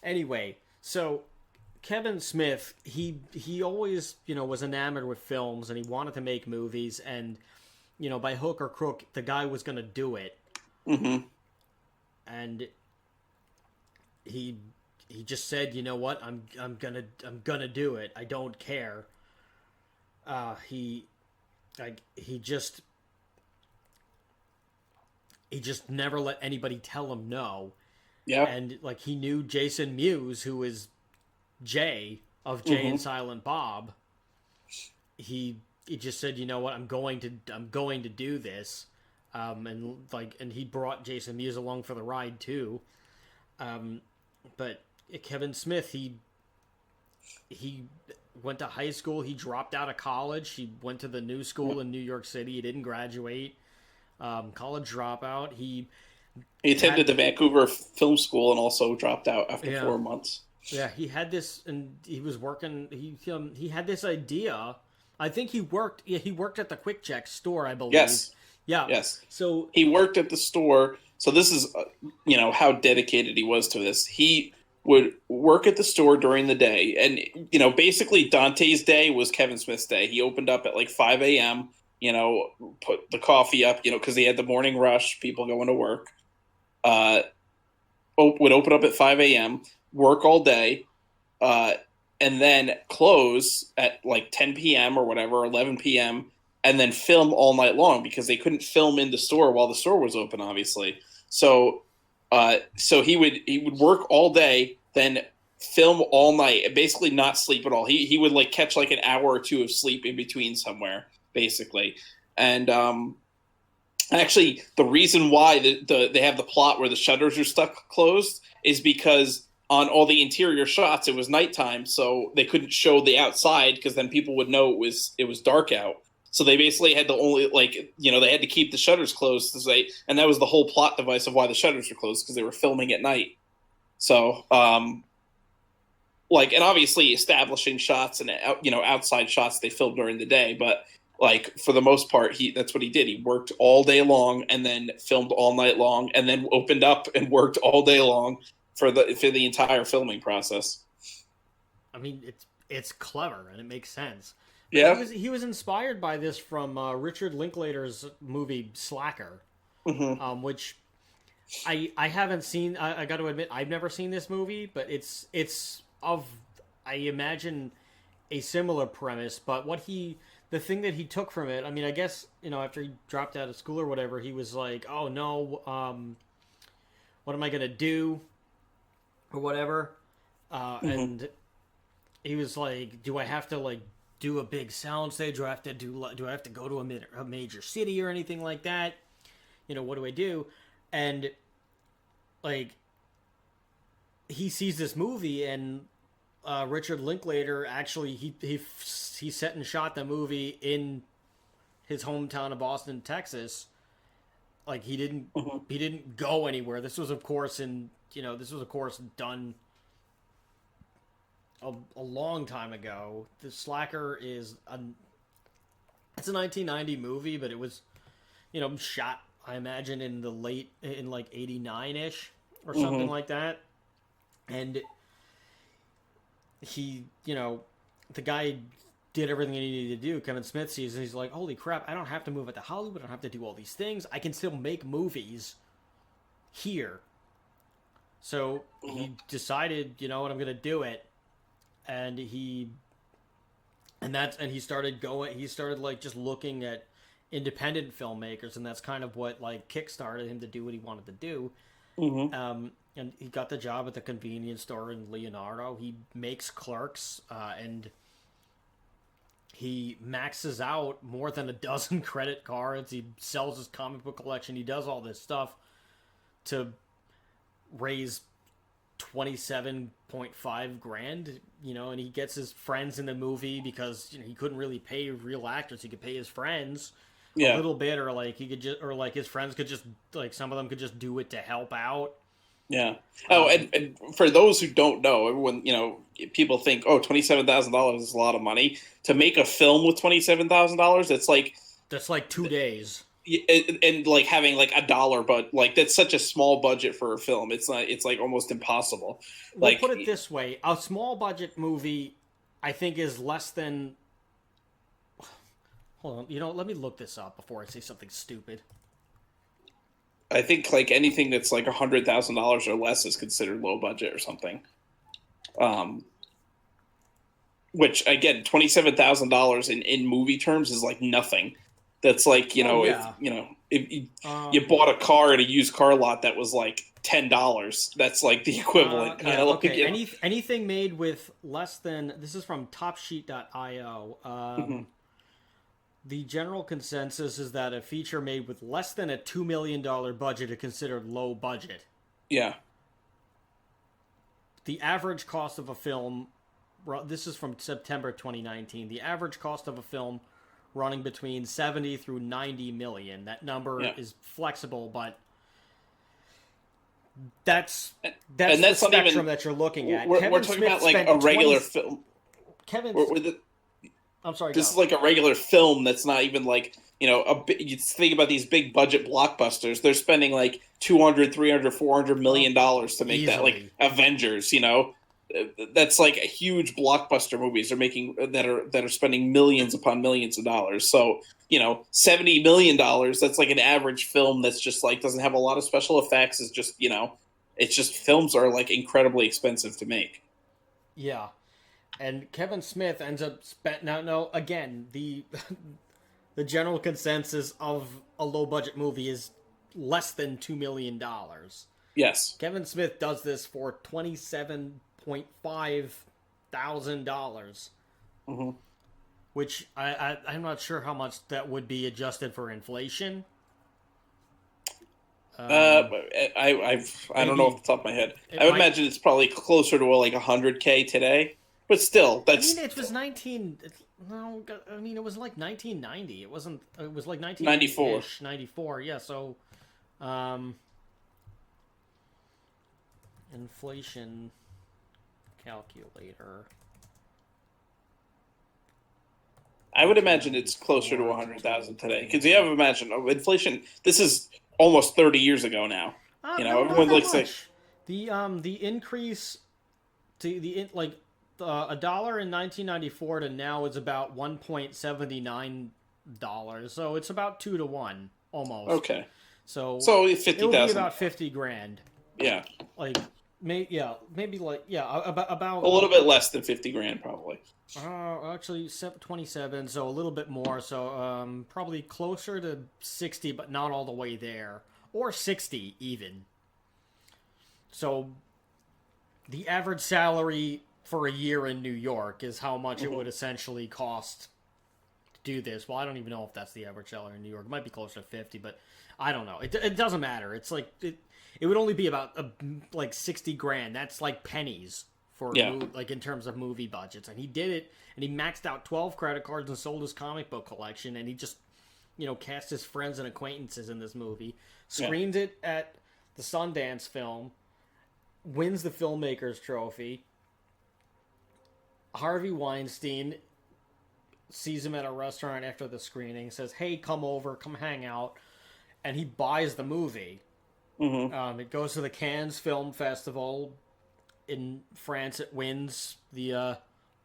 Anyway, so Kevin Smith, he always, was enamored with films and he wanted to make movies, and by hook or crook, the guy was going to do it. Mm-hmm. And he he just said, "You know what? I'm gonna do it. I don't care." He like he just never let anybody tell him no. Yeah. And like he knew Jason Mewes, who is Jay of Jay and Mm-hmm. Silent Bob. He just said, "You know what? I'm going to do this." And he brought Jason Mewes along for the ride too. But Kevin Smith, he went to high school. He dropped out of college. He went to the new school in New York City. He didn't graduate. College dropout. He Had attended the Vancouver Film School and also dropped out after yeah 4 months. yeah he had this, and he was working. He had this idea. I think he worked. Yeah, he worked at the Quick Check store, I believe. Yes. Yeah. Yes. So He worked at the store. So this is, how dedicated he was to this. He would work at the store during the day, and basically Dante's day was Kevin Smith's day. He opened up at like 5 a.m. Put the coffee up, because he had the morning rush, people going to work. Uh, would open up at 5 a.m., work all day, uh, and then close at like 10 p.m. or whatever, 11 p.m., and then film all night long because they couldn't film in the store while the store was open, obviously. So he would work all day, then film all night, and basically not sleep at all. He would like catch like an hour or two of sleep in between somewhere, basically. And actually, the reason why they have the plot where the shutters are stuck closed is because on all the interior shots it was nighttime, so they couldn't show the outside because then people would know it was dark out. So they basically had to only they had to keep the shutters closed to say, and that was the whole plot device of why the shutters were closed because they were filming at night. So and obviously establishing shots and outside shots they filmed during the day, but like for the most part that's what he did. He worked all day long and then filmed all night long and then opened up and worked all day long for the entire filming process. I mean, it's clever and it makes sense. But he Yeah. was he was inspired by this from Richard Linklater's movie Slacker, Hmm. which I haven't seen. I got to admit, I've never seen this movie, but it's of, I imagine, a similar premise. But the thing that he took from it, I mean, I guess after he dropped out of school or whatever, he was like, "Oh no, what am I gonna do?" or whatever, Hmm. and he was like, "Do I have to like do a big sound stage? Do I have to go to a major city or anything like that? What do I do?" And like he sees this movie, and Richard Linklater actually he set and shot the movie in his hometown of Austin, Texas. Like Hmm. he didn't go anywhere. This was of course done a long time ago. The Slacker it's a 1990 movie, but it was shot, I imagine, in like 89 ish or something Hmm. like that. And he, the guy did everything he needed to do. Kevin Smith sees and he's like, "Holy crap, I don't have to move it to Hollywood. I don't have to do all these things. I can still make movies here." So he decided, "You know what, I'm going to do it." And he started going, he started like just looking at independent filmmakers, and that's kind of what like kickstarted him to do what he wanted to do. Hmm. And he got the job at the convenience store in Leonardo. He makes Clerks, and he maxes out more than a dozen credit cards. He sells his comic book collection. He does all this stuff to raise 27.5 grand, and he gets his friends in the movie because he couldn't really pay real actors. He could pay his friends a Yeah. little bit, or like he could just, or like his friends could just, like some of them could just do it to help out. Yeah. Oh, um and for those who don't know, everyone, people think, oh, $27,000 is a lot of money. To make a film with $27,000, it's like, that's like 2 days. and like having like a dollar, but like that's such a small budget for a film. It's not. It's like almost impossible. We'll Like put it this way: a small budget movie, I think, is less than. Hold on, let me look this up before I say something stupid. I think like anything that's like $100,000 or less is considered low budget or something. Um, which again, $27,000 in movie terms is like nothing. That's like Yeah. if you Um. bought a car at a used car lot that was like $10, that's like the equivalent kind Yeah. of like, Okay. Anything made with less than, this is from TopSheet.io. Mhm. The general consensus is that a feature made with less than a $2 million budget is considered low budget. Yeah. The average cost of a film, this is from September 2019. The average cost of a film running between 70 through 90 million. That number Yeah. is flexible, but that's And that's the that's not spectrum even that you're looking at. we're Kevin talking Smith about like spent a regular film. Kevin. I'm sorry. This Go. is like a regular film that's not even like you think about these big budget blockbusters, they're spending like 200, 300, 400 million dollars to make that, like Easily. Avengers. That's like a huge blockbuster movies they're making that are spending millions upon millions of dollars. So $70 million, that's like an average film that's just like doesn't have a lot of special effects. Is just it's just films are like incredibly expensive to make. Yeah. And Kevin Smith ends up spent now. No, again, the the general consensus of a low budget movie is less than $2 million. Yes. Kevin Smith does this for $27,500, Hmm. which I'm not sure how much that would be adjusted for inflation. Uh, Um, I don't know maybe off the top of my head. it I would might. imagine it's probably closer to like 100K today, but still, I mean, that's it was 19. No, I mean it was like 1990. It wasn't. It was like 94. 1990-ish, 94. Yeah. So, um, inflation calculator. I would imagine it's closer to 100,000 today because you have to imagine inflation. This is almost 30 years ago now. No, not Everyone that likes to. much. The increase to like a dollar in 1994 to now is about $1.79. So it's about 2 to 1 almost. Okay, So so it will be 50,000. about 50 grand. Yeah, Like maybe like a little bit less than 50 grand probably. actually 27, so a little bit more. So probably closer to 60, but not all the way there, or 60 even. So the average salary for a year in New York is how much it would essentially cost to do this. Well, I don't even know if that's the average salary in New York. It might be closer to 50, but I don't know. It doesn't matter. It's like it would only be about like 60 grand. That's like pennies for Yeah. like in terms of movie budgets. And he did it, and he maxed out 12 credit cards and sold his comic book collection, and he just cast his friends and acquaintances in this movie, screened it at the Sundance Film, wins the filmmaker's trophy. Harvey Weinstein sees him at a restaurant after the screening, says, "Hey, come over, come hang out," and he buys the movie. It goes to the Cannes Film Festival in France. It wins the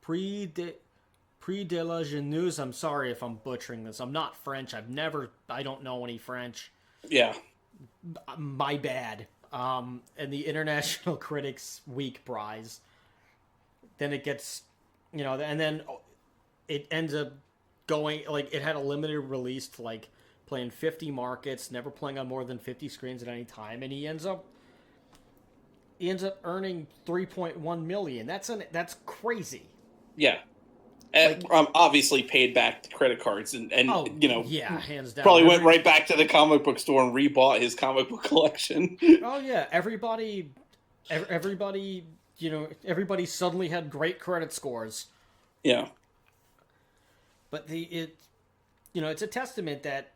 Prix de la Jeunesse. I'm sorry if I'm butchering this. I'm not French. I don't know any French. Yeah. My bad. And the International Critics Week Prize. Then it gets, and then it ends up going, like, it had a limited release to, like, playing 50 markets, never playing on more than 50 screens at any time, and he ends up earning 3.1 million. That's crazy. Yeah. And, obviously paid back the credit cards and yeah, hands down. probably went right back to the comic book store and rebought his comic book collection. Oh yeah, everybody, everybody suddenly had great credit scores. Yeah. But it's a testament that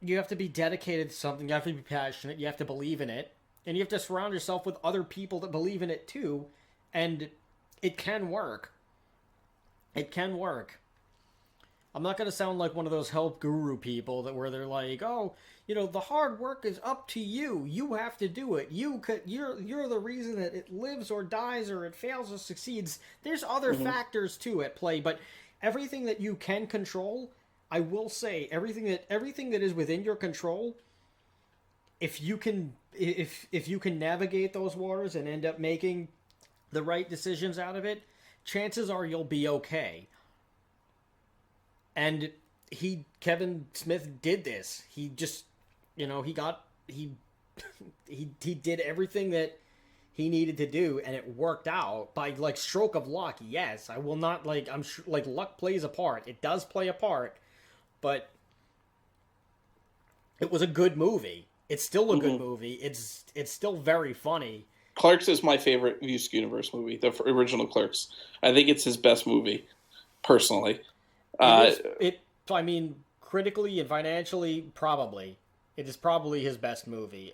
you have to be dedicated to something, you have to be passionate, you have to believe in it, and you have to surround yourself with other people that believe in it too, and it can work. It can work. I'm not going to sound like one of those help guru people that where they're like, "Oh, the hard work is up to you. You have to do it. You're the reason that it lives or dies or it fails or succeeds." There's other factors too at play, but everything that you can control, I will say, everything that is within your control, if you can navigate those waters and end up making the right decisions out of it, chances are you'll be okay. And Kevin Smith did this. He just, he he did everything that he needed to do, and it worked out by like stroke of luck. Yes, I will not I'm sure luck plays a part. It does play a part, but it was a good movie. It's still a good movie. It's still very funny. Clerks is my favorite Music Universe movie, the original Clerks. I think it's his best movie, personally. I mean, critically and financially, probably. It is probably his best movie.